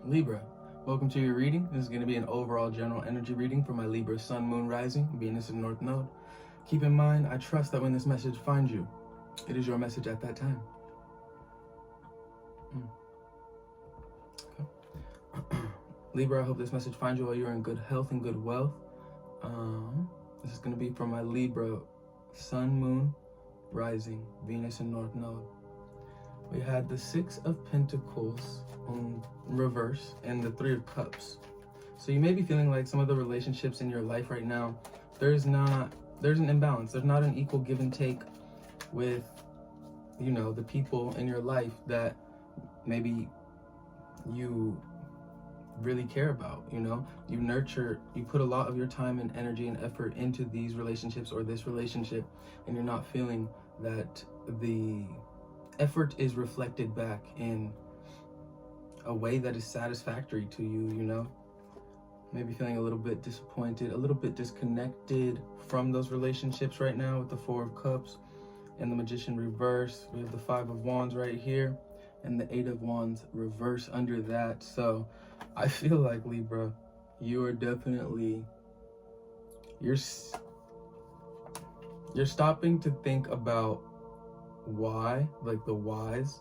Libra, welcome to your reading. This is going to be an overall general energy reading for my Libra Sun, Moon, Rising, Venus, and North Node. Keep in mind, I trust that when this message finds you, it is your message at that time. Okay. Libra, I hope this message finds you while you're in good health and good wealth. This is going to be for my Libra Sun, Moon, Rising, Venus, and North Node. We had the Six of Pentacles in reverse and the Three of Cups. So you may be feeling like some of the relationships in your life right now, there's an imbalance. There's not an equal give and take with, the people in your life that maybe you really care about. You nurture, you put a lot of your time and energy and effort into these relationships or this relationship, and you're not feeling that the effort is reflected back in a way that is satisfactory to you. Maybe feeling a little bit disappointed, a little bit disconnected from those relationships right now with the Four of Cups and the Magician reverse. We have the Five of Wands right here and the Eight of Wands reverse under that. So I feel like, Libra, you are definitely, you're stopping to think about why, like the whys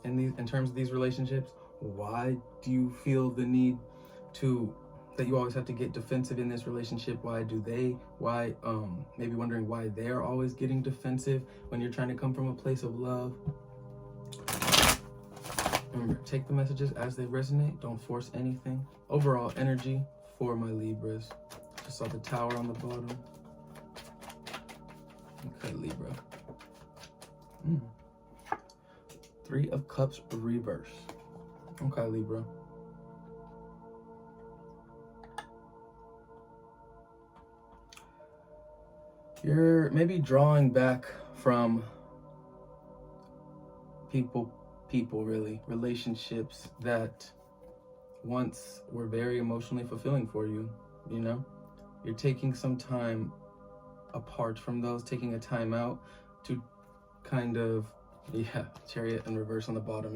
in terms of these relationships. Why do you feel the need that you always have to get defensive in this relationship? Maybe wondering why they're always getting defensive when you're trying to come from a place of love. Remember, take the messages as they resonate. Don't force anything. Overall energy for my Libras. Just saw the Tower on the bottom. Okay, Libra. Three of Cups reverse. Okay, Libra. You're maybe drawing back from relationships that once were very emotionally fulfilling for you. You're taking some time apart from those, taking a time out to kind of, Chariot in reverse on the bottom.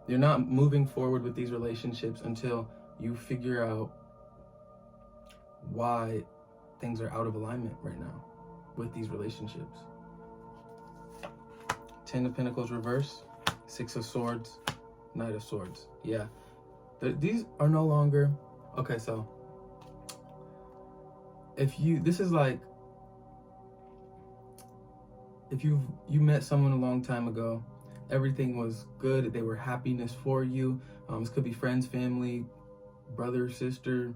You're not moving forward with these relationships until you figure out why things are out of alignment right now with these relationships. Ten of Pentacles reverse, Six of Swords, Knight of Swords. Yeah, these are no longer, okay, so this is like, if you met someone a long time ago, everything was good, they were happiness for you. This could be friends, family, brother, sister,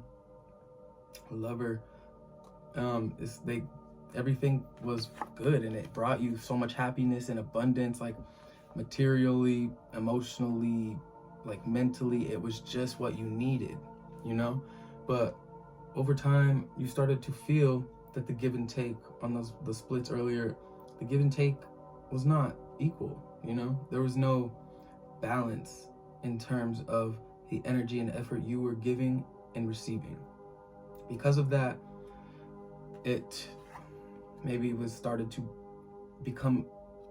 lover. Everything was good and it brought you so much happiness and abundance, like materially, emotionally, like mentally. It was just what you needed, But over time, you started to feel that the give and take on the splits earlier, the give and take was not equal. There was no balance in terms of the energy and effort you were giving and receiving. Because of that, it maybe started to become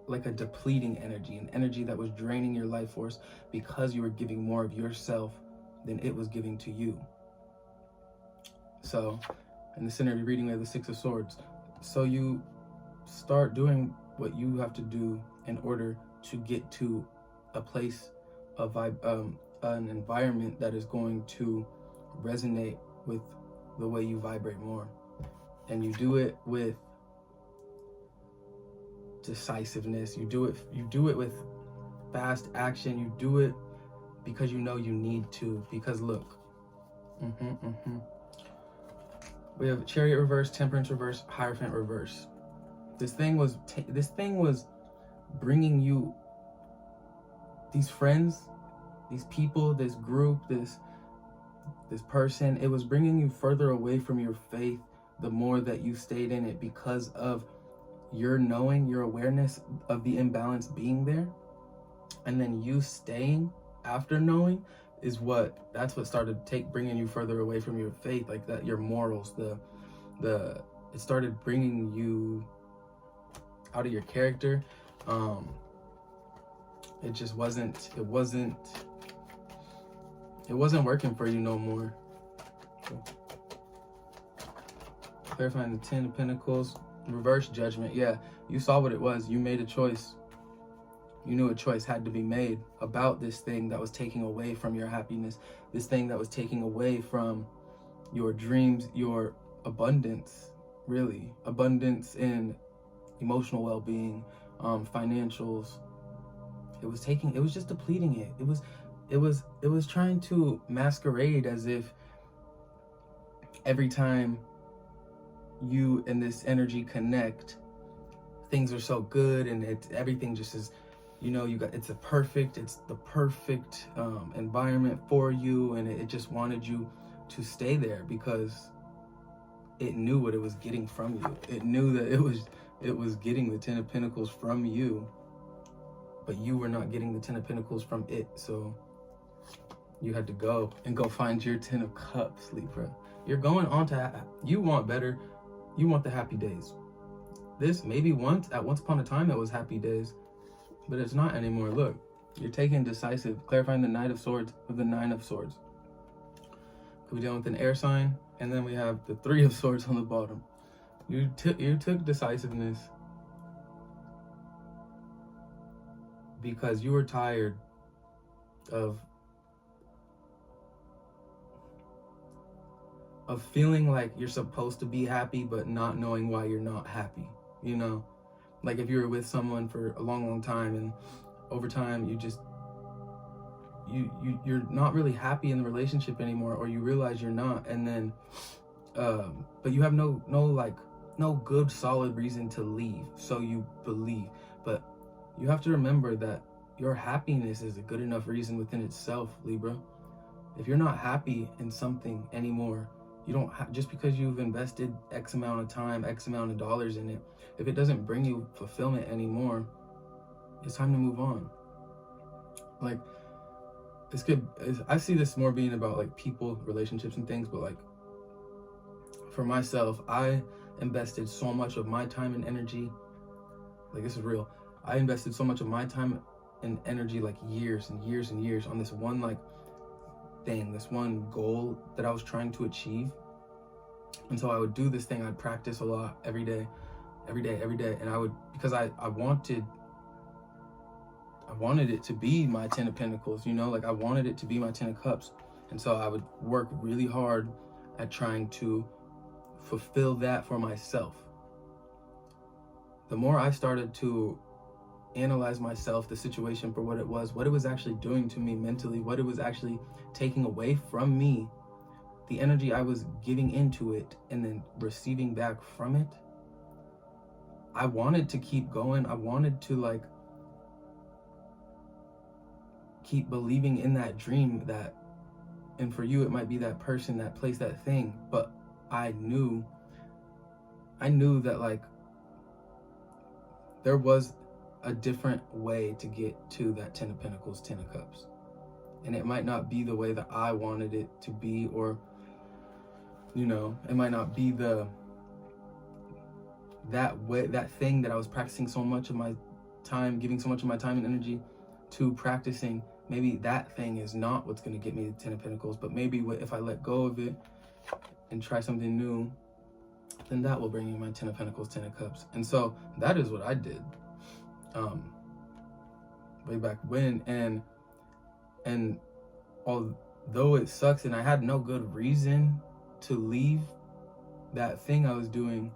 like a depleting energy, an energy that was draining your life force because you were giving more of yourself than it was giving to you. So in the center of your reading, we have the Six of Swords. So you start doing what you have to do in order to get to a place of an environment that is going to resonate with the way you vibrate more. And you do it with decisiveness. You do it with fast action. You do it because you know you need to. Because look, we have Chariot reverse, Temperance reverse, Hierophant reverse. This thing was bringing you these friends, these people, this group, this person. It was bringing you further away from your faith the more that you stayed in it, because of your knowing, your awareness of the imbalance being there, and then you staying after knowing that's what started bringing you further away from your faith, like that, your morals, it started bringing you out of your character. It wasn't It wasn't working for you no more. So, clarifying the 10 of Pentacles, reverse judgment. Yeah, you saw what it was. You made a choice. You knew a choice had to be made about this thing that was taking away from your happiness, this thing that was taking away from your dreams, your abundance, really. Abundance in emotional well-being, financials. It was just depleting it. It was trying to masquerade as if every time you and this energy connect, things are so good, and everything just is, it's the perfect environment for you, and it just wanted you to stay there because it knew what it was getting from you. It knew that it was getting the 10 of Pentacles from you, but you were not getting the 10 of Pentacles from it. So you had to go find your 10 of Cups, Libra. You're going on to, you want better. You want the happy days. This maybe once upon a time it was happy days, but it's not anymore. Look, you're taking decisive, clarifying the Knight of Swords with the 9 of Swords. We're dealing with an air sign, and then we have the 3 of Swords on the bottom. You took decisiveness because you were tired of feeling like you're supposed to be happy but not knowing why you're not happy. Like if you were with someone for a long time, and over time you're not really happy in the relationship anymore, or you realize you're not, and then but you have no good solid reason to leave, so you believe. But you have to remember that your happiness is a good enough reason within itself, Libra. If you're not happy in something anymore, you don't just because you've invested X amount of time, X amount of dollars in it, if it doesn't bring you fulfillment anymore, it's time to move on. Like, I see this more being about like people, relationships and things, but like for myself, I invested so much of my time and energy, like this is real. I invested so much of my time and energy, like years and years and years, on this one like thing, this one goal that I was trying to achieve. And so I would do this thing, I'd practice a lot every day, and I would, because I wanted it to be my 10 of Pentacles, like I wanted it to be my 10 of Cups. And so I would work really hard at trying to fulfill that for myself. The more I started to analyze myself, the situation for what it was actually doing to me mentally, what it was actually taking away from me, the energy I was giving into it and then receiving back from it, I wanted to keep going. I wanted to like keep believing in that dream, that, and for you it might be that person, that place, that thing, but I knew that like there was a different way to get to that 10 of Pentacles, 10 of Cups. And it might not be the way that I wanted it to be, or, it might not be that way, that thing that I was practicing so much of my time, giving so much of my time and energy to practicing. Maybe that thing is not what's going to get me the 10 of Pentacles, but maybe if I let go of it and try something new, then that will bring me my 10 of Pentacles, 10 of Cups. And so that is what I did way back when. And although it sucks and I had no good reason to leave that thing I was doing,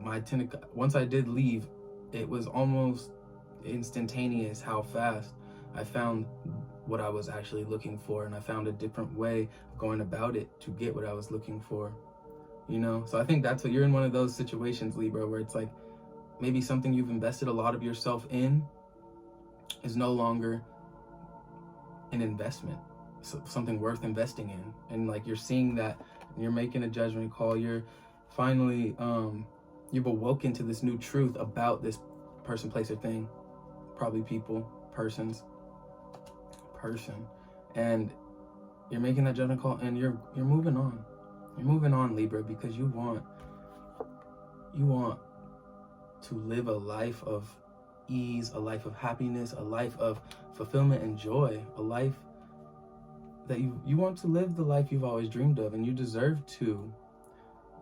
my 10 of Cups, once I did leave, it was almost instantaneous how fast I found what I was actually looking for, and I found a different way of going about it to get what I was looking for. So I think that's what you're in, one of those situations, Libra, where it's like maybe something you've invested a lot of yourself in is no longer an investment, something worth investing in. And like you're seeing that, and you're making a judgment call. You're finally you've awoken to this new truth about this person, place, or thing, probably people, person, and you're making that judgment call, and you're moving on. You're moving on, Libra, because you want to live a life of ease, a life of happiness, a life of fulfillment and joy, a life that you want to live the life you've always dreamed of, and you deserve to.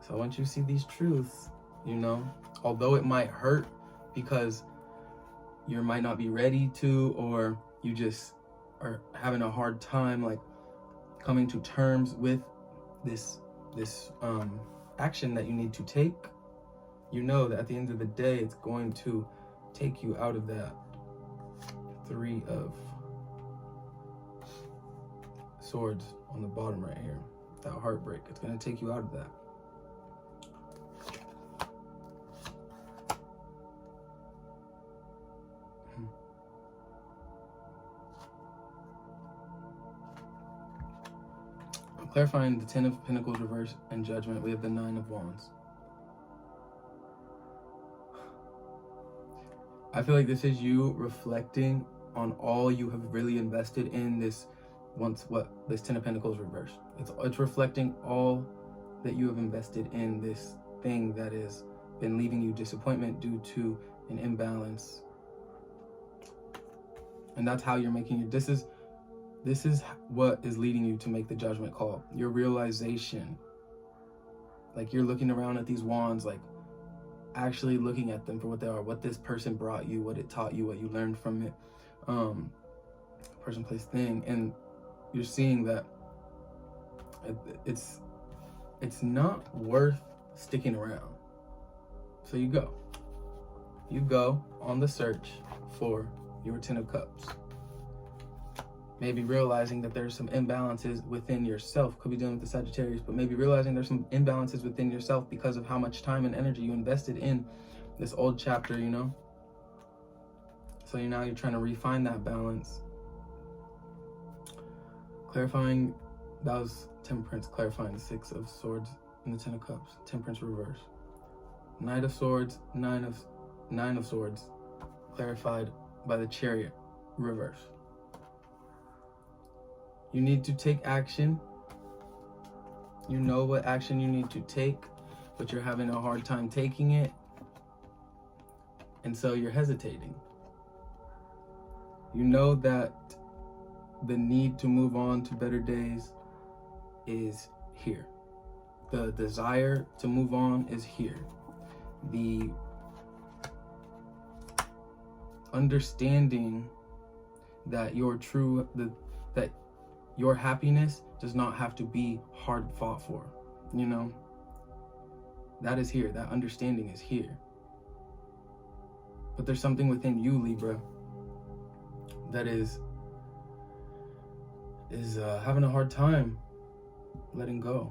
So once you see these truths, you know, although it might hurt because you might not be ready to, or you just are having a hard time like coming to terms with this action that you need to take, you know that at the end of the day, it's going to take you out of that Three of Swords on the bottom right here, that heartbreak. It's going to take you out of that. Clarifying the Ten of Pentacles reverse and Judgment, we have the Nine of Wands. I feel like this is you reflecting on all you have really invested in this this Ten of Pentacles reverse. It's reflecting all that you have invested in this thing that has been leaving you disappointment due to an imbalance. And that's how you're making this is what is leading you to make the judgment call. Your realization. Like you're looking around at these wands, like actually looking at them for what they are, what this person brought you, what it taught you, what you learned from it. Person, place, thing. And you're seeing that it's not worth sticking around. So you go on the search for your Ten of Cups. Maybe realizing that there's some imbalances within yourself. Could be dealing with the Sagittarius, but maybe realizing there's some imbalances within yourself because of how much time and energy you invested in this old chapter, you know? So now you're trying to refine that balance. Clarifying, that was Temperance, clarifying the Six of Swords and the Ten of Cups. Temperance reverse. Knight of Swords, Nine of Swords, clarified by the Chariot reverse. You need to take action. You know what action you need to take, but you're having a hard time taking it. And so you're hesitating. You know that the need to move on to better days is here. The desire to move on is here. The understanding that that your happiness does not have to be hard fought for, you know? That is here. That understanding is here. But there's something within you, Libra, that is having a hard time letting go.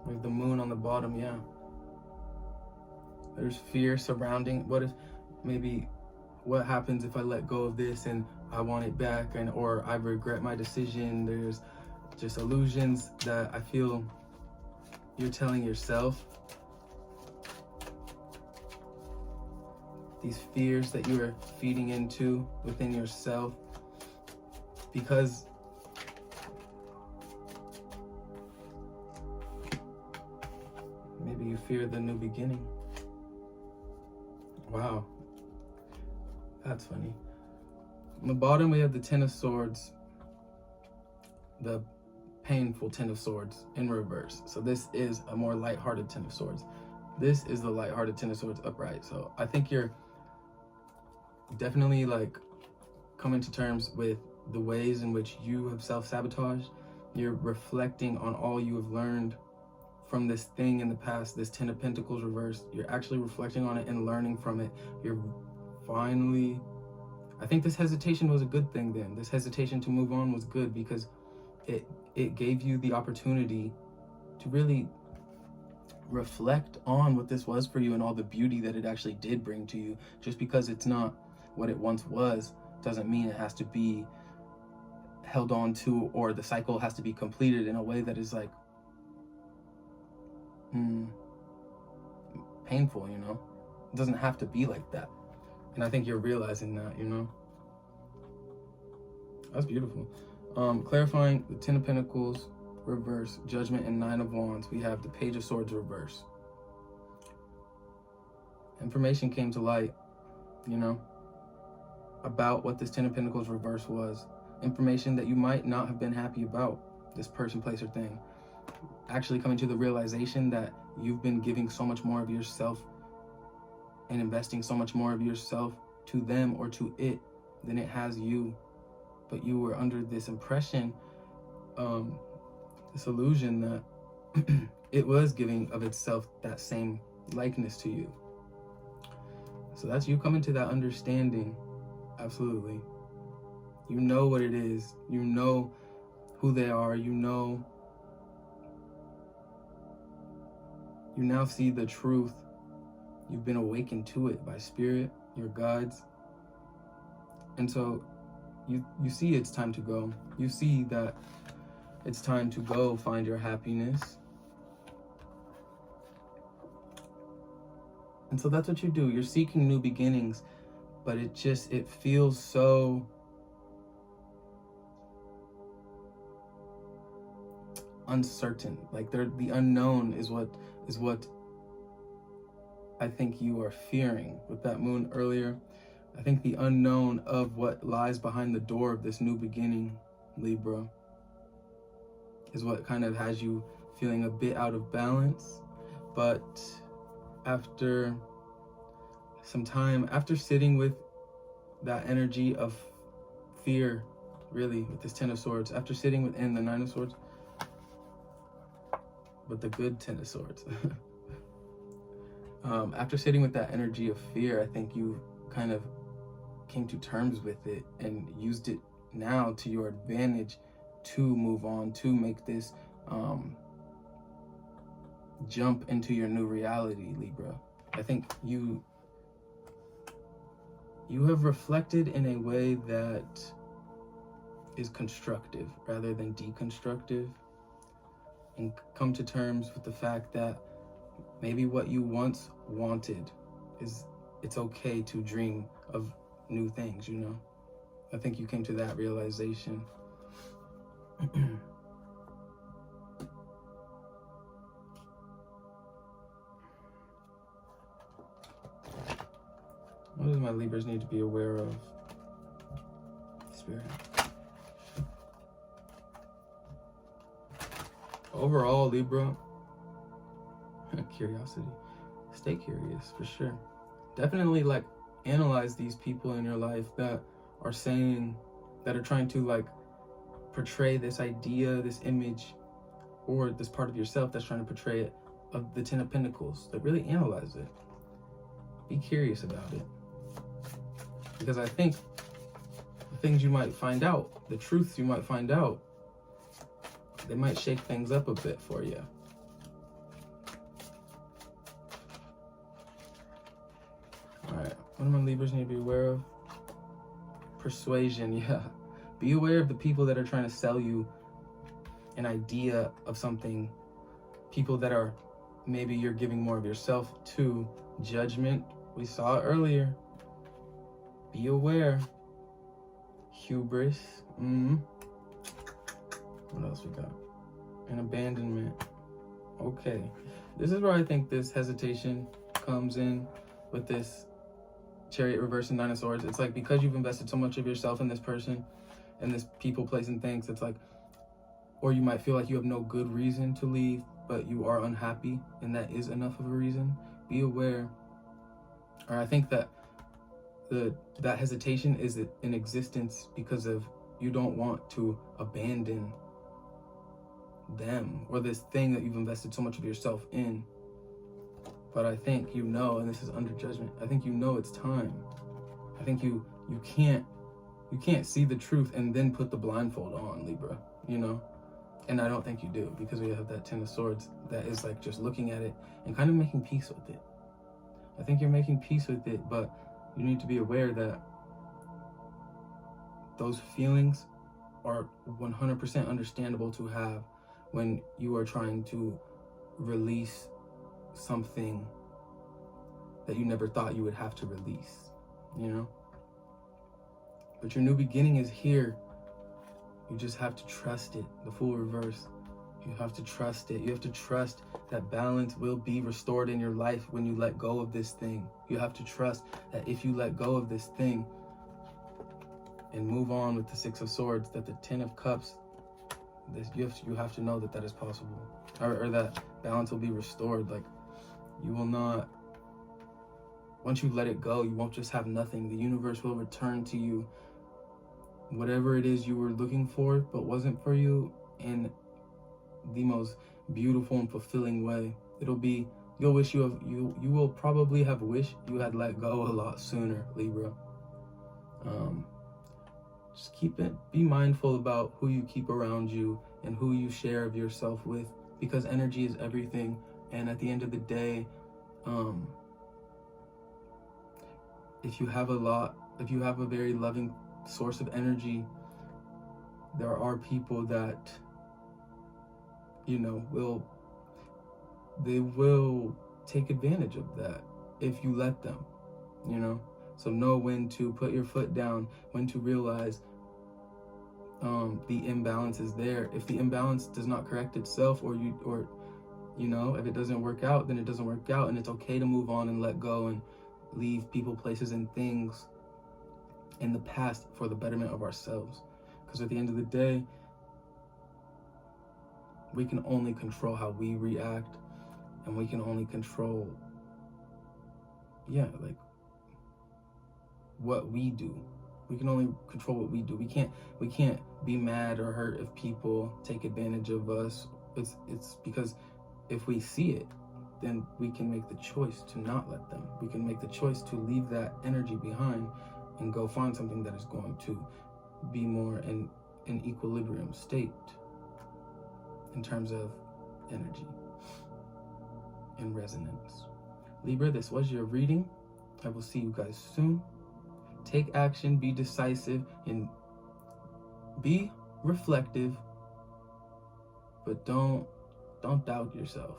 With the Moon on the bottom, yeah. There's fear surrounding what happens if I let go of this and I want it back, or I regret my decision. There's just illusions that I feel you're telling yourself. These fears that you are feeding into within yourself because maybe you fear the new beginning. Wow. That's funny. On the bottom, we have the Ten of Swords, the painful Ten of Swords in reverse. So this is a more lighthearted Ten of Swords. This is the lighthearted Ten of Swords upright. So I think you're definitely like coming to terms with the ways in which you have self-sabotaged. You're reflecting on all you have learned from this thing in the past, this Ten of Pentacles reversed. You're actually reflecting on it and learning from it. You're finally, I think this hesitation was a good thing then. This hesitation to move on was good because it gave you the opportunity to really reflect on what this was for you and all the beauty that it actually did bring to you. Just because it's not what it once was doesn't mean it has to be held on to, or the cycle has to be completed in a way that is like painful, you know? It doesn't have to be like that. And I think you're realizing that, you know? That's beautiful. Clarifying the Ten of Pentacles reverse, Judgment, and Nine of Wands, we have the Page of Swords reverse. Information came to light, you know, about what this Ten of Pentacles reverse was. information that you might not have been happy about, this person, place, or thing. Actually coming to the realization that you've been giving so much more of yourself and investing so much more of yourself to them or to it than it has you. But you were under this impression, this illusion that it was giving of itself that same likeness to you. So that's you coming to that understanding. Absolutely. You know what it is. You know who they are. You know. You now see the truth. You've been awakened to it by spirit, your guides. And so you see it's time to go. You see that it's time to go find your happiness. And so that's what you do. You're seeking new beginnings, but it feels so uncertain. Like the unknown is what I think you are fearing with that moon earlier. I think the unknown of what lies behind the door of this new beginning, Libra, is what kind of has you feeling a bit out of balance. But after some time, after sitting with that energy of fear, really, with this Ten of Swords, after sitting within the Nine of Swords, but the good Ten of Swords, after sitting with that energy of fear, I think you kind of came to terms with it and used it now to your advantage to move on, to make this jump into your new reality, Libra. I think you have reflected in a way that is constructive rather than deconstructive, and come to terms with the fact that maybe what you once wanted it's okay to dream of new things, you know? I think you came to that realization. What does my Libras need to be aware of? Spirit. Overall, Libra, curiosity. Stay curious, for sure. Definitely, like, analyze these people in your life that are trying to, portray this idea, this image, or this part of yourself that's trying to portray it, of the Ten of Pentacles. Like, really analyze it. Be curious about it. Because I think the things you might find out, the truths you might find out, they might shake things up a bit for you. All right, what do my Libras need to be aware of? Persuasion, yeah. Be aware of the people that are trying to sell you an idea of something. People that are, maybe you're giving more of yourself to. Judgment, we saw it earlier. Be aware. Hubris. What else we got? And abandonment. Okay. This is where I think this hesitation comes in with this Chariot reverse and Nine of Swords. It's like, because you've invested so much of yourself in this person and this people, place, and things, it's like, or you might feel like you have no good reason to leave, but you are unhappy, and that is enough of a reason. Be aware. Or I think that that hesitation is in existence because of you don't want to abandon them or this thing that you've invested so much of yourself in. But I think you know, and this is under judgment, I think you know it's time. I think you can't see the truth and then put the blindfold on, Libra, you know? And I don't think you do, because we have that Ten of Swords that is like just looking at it and kind of making peace with it. I think you're making peace with it, but you need to be aware that those feelings are 100% understandable to have when you are trying to release something that you never thought you would have to release, you know? But your new beginning is here. You just have to trust it. The Fool reverse. You have to trust it. You have to trust that balance will be restored in your life when you let go of this thing. You have to trust that if you let go of this thing, and move on with the Six of Swords, that the Ten of Cups, you have to know that that is possible, or that balance will be restored. Like, you will not, once you let it go, you won't just have nothing. The universe will return to you whatever it is you were looking for but wasn't for you in the most beautiful and fulfilling way. It'll be, you'll wish you will probably have wished you had let go a lot sooner, Libra. Just be mindful about who you keep around you and who you share of yourself with, because energy is everything. And at the end of the day, if you have a very loving source of energy, there are people that, you know, will take advantage of that if you let them, you know. So know when to put your foot down, when to realize the imbalance is there. If the imbalance does not correct itself, or you know, if it doesn't work out, then it doesn't work out, and it's okay to move on and let go and leave people, places, and things in the past for the betterment of ourselves. Because at the end of the day, we can only control how we react, and we can only control, like, what we do. We can only control what we do. We can't be mad or hurt if people take advantage of us. It's because if we see it, then we can make the choice to not let them. We can make the choice to leave that energy behind and go find something that is going to be more in an equilibrium state in terms of energy and resonance. Libra, this was your reading. I will see you guys soon. Take action, be decisive, and be reflective, but don't doubt yourself.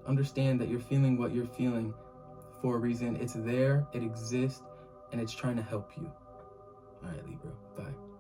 Understand that you're feeling what you're feeling for a reason. It's there, it exists, and it's trying to help you. All right, Libra, bye.